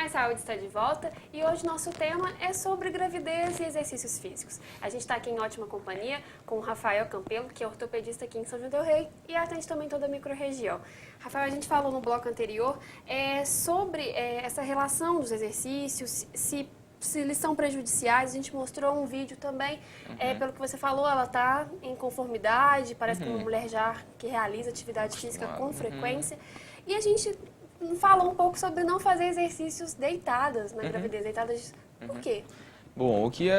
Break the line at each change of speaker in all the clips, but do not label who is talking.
Mais Saúde está de volta e hoje nosso tema é sobre gravidez e exercícios físicos. A gente está aqui em ótima companhia com o Rafael Campelo, que é ortopedista aqui em São João del Rei e atende também toda a microrregião. Rafael, a gente falou no bloco anterior sobre essa relação dos exercícios, se eles são prejudiciais. A gente mostrou um vídeo também, pelo que você falou, ela está em conformidade, parece que uma mulher já que realiza atividade física com frequência. E a gente falou um pouco sobre não fazer exercícios deitadas na gravidez. Deitadas, por quê?
Bom, o que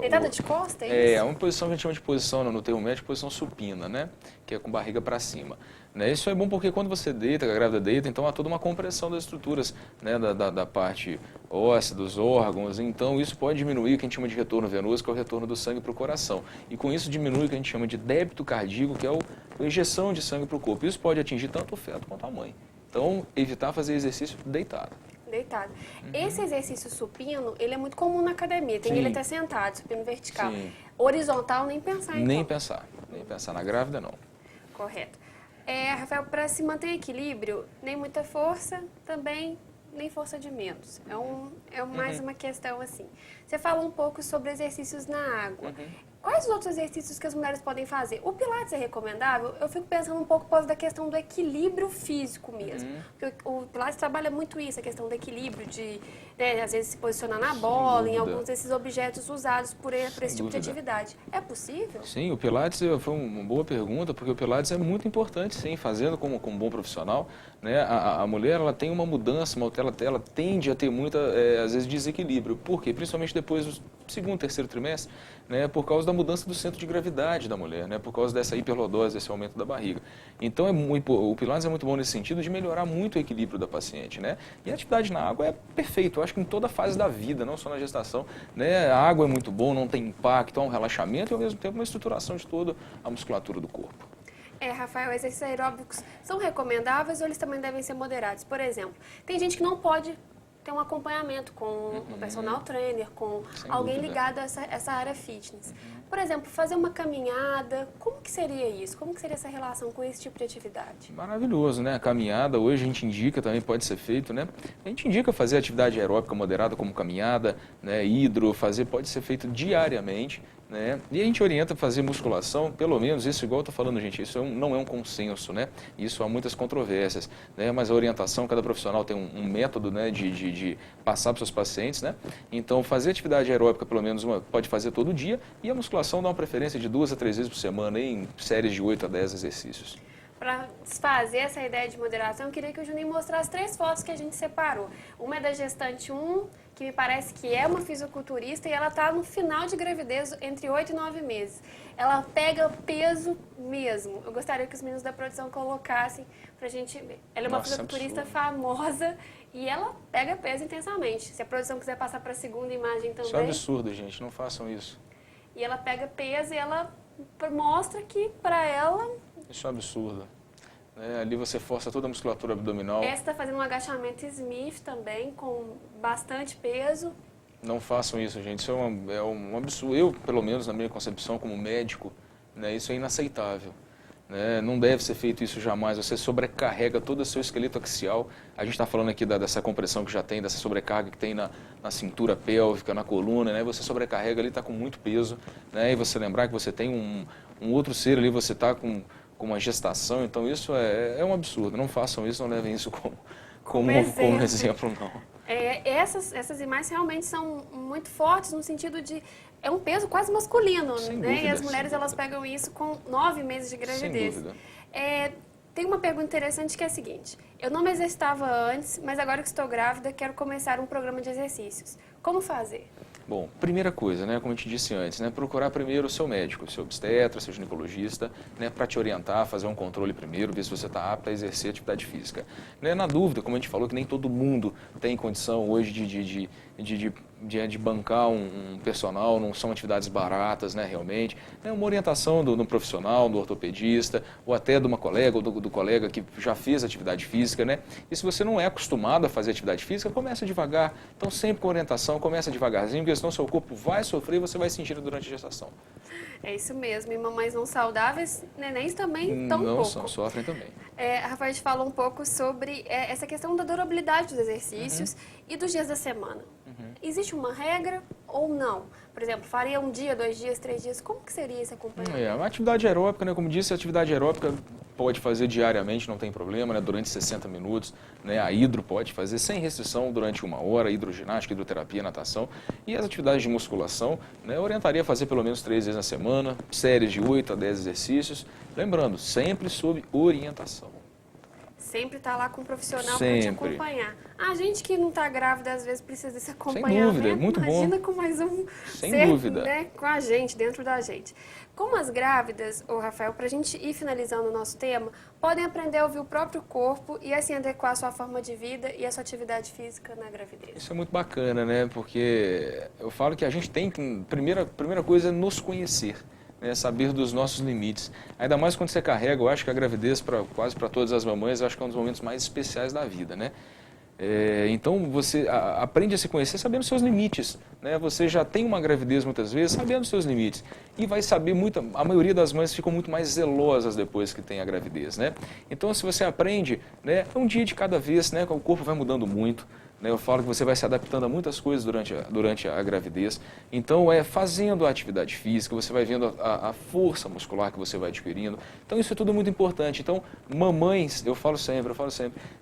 Deitada de costa,
é uma posição que a gente chama de posição, no termo médico, posição supina, né? Que é com barriga para cima. Né? Isso é bom porque quando você deita, a grávida deita, então há toda uma compressão das estruturas, né? da parte óssea, dos órgãos. Então isso pode diminuir o que a gente chama de retorno venoso, que é o retorno do sangue para o coração. E com isso diminui o que a gente chama de débito cardíaco, que é a injeção de sangue para o corpo. Isso pode atingir tanto o feto quanto a mãe. Então, evitar fazer exercício deitado.
Deitado. Esse exercício supino, ele é muito comum na academia. Tem ele até sentado, supino vertical.
Sim.
Horizontal, nem pensar então.
Nem pensar. Na grávida, não.
Correto. Rafael, para se manter em equilíbrio, nem muita força, também nem força de menos. É mais uma questão assim. Você falou um pouco sobre exercícios na água. Quais os outros exercícios que as mulheres podem fazer? O Pilates é recomendável? Eu fico pensando um pouco por causa da questão do equilíbrio físico mesmo. Porque o Pilates trabalha muito isso, a questão do equilíbrio, de às vezes se posicionar na bola, em alguns desses objetos usados por esse tipo de atividade. É possível?
Sim, o Pilates foi uma boa pergunta, porque o Pilates é muito importante, sim, fazendo como bom profissional. Né? A mulher, ela tem uma mudança, ela tende a ter muita, às vezes, desequilíbrio. Por quê? Principalmente depois do segundo, terceiro trimestre, né? Por causa da mudança do centro de gravidade da mulher, né? Por causa dessa hiperlordose, desse aumento da barriga. Então, o Pilates é muito bom nesse sentido de melhorar muito o equilíbrio da paciente, né? E a atividade na água é perfeito, eu acho que em toda fase da vida, não só na gestação, né? A água é muito bom, não tem impacto, há um relaxamento e, ao mesmo tempo, uma estruturação de toda a musculatura do corpo.
Rafael, exercícios aeróbicos são recomendáveis ou eles também devem ser moderados? Por exemplo, tem gente que não pode ter um acompanhamento com um personal trainer, com alguém ligado a essa área fitness. Por exemplo, fazer uma caminhada, como que seria isso? Como que seria essa relação com esse tipo de atividade?
Maravilhoso, né? A caminhada, hoje a gente indica, também pode ser feito, né? A gente indica fazer atividade aeróbica moderada, como caminhada, né? Pode ser feito diariamente, né? E a gente orienta a fazer musculação, pelo menos, isso igual eu estou falando, gente, isso não é um consenso, né? Isso há muitas controvérsias, né? Mas a orientação, cada profissional tem um método, né? de passar para os seus pacientes, né? Então, fazer atividade aeróbica, pelo menos, pode fazer todo dia, e a musculação dá uma preferência de 2 a 3 vezes por semana, em séries de 8 a 10 exercícios.
Para desfazer essa ideia de moderação, eu queria que o Juninho mostrasse 3 fotos que a gente separou. Uma é da gestante 1, que me parece que é uma fisiculturista, e ela está no final de gravidez, entre 8 e 9 meses. Ela pega peso mesmo. Eu gostaria que os meninos da produção colocassem para a gente ver. Ela é uma fisiculturista famosa e ela pega peso intensamente. Se a produção quiser passar para a segunda imagem também.
Isso é absurdo, gente. Não façam isso.
E ela pega peso e ela mostra que, para ela...
Isso é um absurdo. Ali você força toda a musculatura abdominal.
Essa está fazendo um agachamento Smith também, com bastante peso.
Não façam isso, gente. Isso é um absurdo. Eu, pelo menos, na minha concepção como médico, né, isso é inaceitável. Né? Não deve ser feito isso jamais. Você sobrecarrega todo o seu esqueleto axial. A gente está falando aqui dessa compressão que já tem, dessa sobrecarga que tem na cintura pélvica, na coluna. Né? Você sobrecarrega ali, está com muito peso. Né? E você lembrar que você tem um outro ser ali, você está com uma gestação. Então isso é um absurdo. Não façam isso, não levem isso como exemplo, não.
Essas imagens realmente são muito fortes no sentido de... É um peso quase masculino,
Sem
né?
dúvida,
E as mulheres, elas pegam isso com 9 meses de gravidez.
Sem dúvida.
Tem uma pergunta interessante que é a seguinte. Eu não me exercitava antes, mas agora que estou grávida, quero começar um programa de exercícios. Como fazer?
Bom, primeira coisa, né, como eu te disse antes, né, procurar primeiro o seu médico, o seu obstetra, seu ginecologista, né, para te orientar, fazer um controle primeiro, ver se você está apto a exercer atividade física. Né, na dúvida, como a gente falou, que nem todo mundo tem condição hoje de de bancar um personal, não são atividades baratas, né, realmente. É uma orientação do profissional, do ortopedista, ou até de uma colega, ou do colega que já fez atividade física, né? E se você não é acostumado a fazer atividade física, começa devagar. Então, sempre com orientação, começa devagarzinho, porque senão seu corpo vai sofrer e você vai sentir durante a gestação.
É isso mesmo. E mamães não saudáveis, nenéns também tão
não
pouco.
são, sofrem também.
Rafael, a gente falou um pouco sobre essa questão da durabilidade dos exercícios e dos dias da semana. Existe uma regra ou não? Por exemplo, faria um dia, 2 dias, 3 dias? Como que seria esse acompanhamento?
Uma atividade aeróbica, né? Como disse, a atividade aeróbica pode fazer diariamente, não tem problema, né? Durante 60 minutos. Né? A hidro pode fazer sem restrição durante 1 hora, hidroginástica, hidroterapia, natação. E as atividades de musculação, né? Eu orientaria a fazer pelo menos 3 vezes na semana, séries de 8 a 10 exercícios. Lembrando, sempre sob orientação.
Sempre estar lá com um profissional para te acompanhar. A gente que não está grávida, às vezes precisa desse acompanhamento.
Sem dúvida, é muito
Imagina
bom.
com mais um
Sem
ser,
dúvida.
Né, com a gente, dentro da gente. Como as grávidas, Rafael, para a gente ir finalizando o nosso tema, podem aprender a ouvir o próprio corpo e assim adequar a sua forma de vida e a sua atividade física na gravidez.
Isso é muito bacana, né? Porque eu falo que a gente tem que, primeira coisa, é nos conhecer. Né, saber dos nossos limites. Ainda mais quando você carrega, eu acho que a gravidez, quase para todas as mamães, eu acho que é um dos momentos mais especiais da vida, né? Então você aprende a se conhecer sabendo seus limites, né? Você já tem uma gravidez muitas vezes sabendo seus limites e vai saber a maioria das mães ficam muito mais zelosas depois que tem a gravidez, né? Então se você aprende, né, um dia de cada vez, né, o corpo vai mudando muito. Eu falo que você vai se adaptando a muitas coisas durante a gravidez. Então, fazendo a atividade física, você vai vendo a força muscular que você vai adquirindo. Então, isso é tudo muito importante. Então, mamães, eu falo sempre,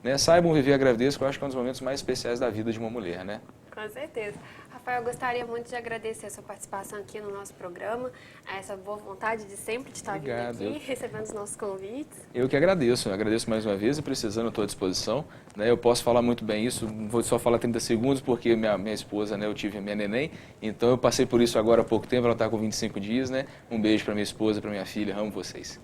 né, saibam viver a gravidez, que eu acho que é um dos momentos mais especiais da vida de uma mulher, né?
Com certeza. Rafael, eu gostaria muito de agradecer a sua participação aqui no nosso programa, essa boa vontade de sempre de estar vindo aqui, recebendo os nossos convites.
Eu que agradeço, mais uma vez e precisando, estou à disposição. Né, eu posso falar muito bem isso, vou só falar 30 segundos porque minha esposa, né, eu tive a minha neném, então eu passei por isso agora há pouco tempo, ela está com 25 dias, né? Um beijo para minha esposa, para minha filha, amo vocês.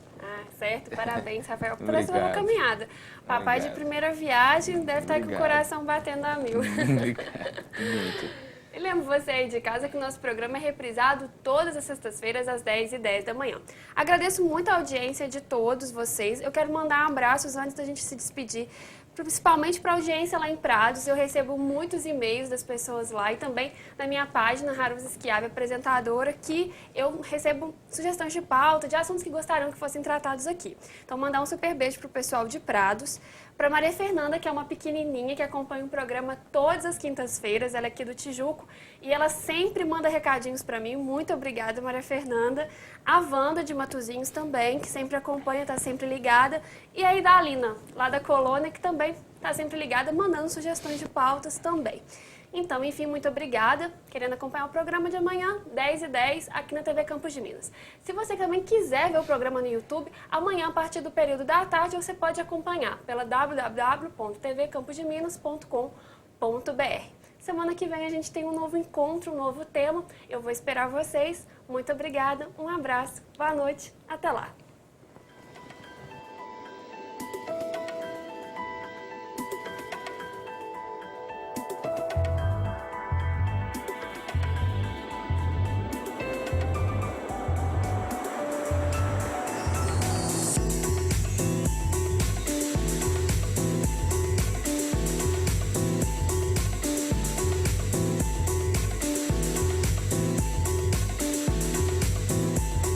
Certo, parabéns, Rafael, por essa nova caminhada. Papai de primeira viagem deve estar com o coração batendo a mil.
Obrigado, muito.
E lembro você aí de casa que o nosso programa é reprisado todas as sextas-feiras às 10h10 da manhã. Agradeço muito a audiência de todos vocês. Eu quero mandar abraços antes da gente se despedir, principalmente para a audiência lá em Prados. Eu recebo muitos e-mails das pessoas lá e também na minha página, Haruza Schiavi, apresentadora, que eu recebo sugestões de pauta, de assuntos que gostariam que fossem tratados aqui. Então, mandar um super beijo para o pessoal de Prados. Para Maria Fernanda, que é uma pequenininha que acompanha o programa todas as quintas-feiras, ela é aqui do Tijuco, e ela sempre manda recadinhos para mim. Muito obrigada, Maria Fernanda. A Wanda de Matozinhos também, que sempre acompanha, está sempre ligada. E aí da Alina, lá da Colônia, que também está sempre ligada, mandando sugestões de pautas também. Então, enfim, muito obrigada. Querendo acompanhar o programa de amanhã, 10h10, aqui na TV Campos de Minas. Se você também quiser ver o programa no YouTube, amanhã, a partir do período da tarde, você pode acompanhar pela www.tvcamposdeminas.com.br. Semana que vem a gente tem um novo encontro, um novo tema. Eu vou esperar vocês. Muito obrigada, um abraço, boa noite, até lá.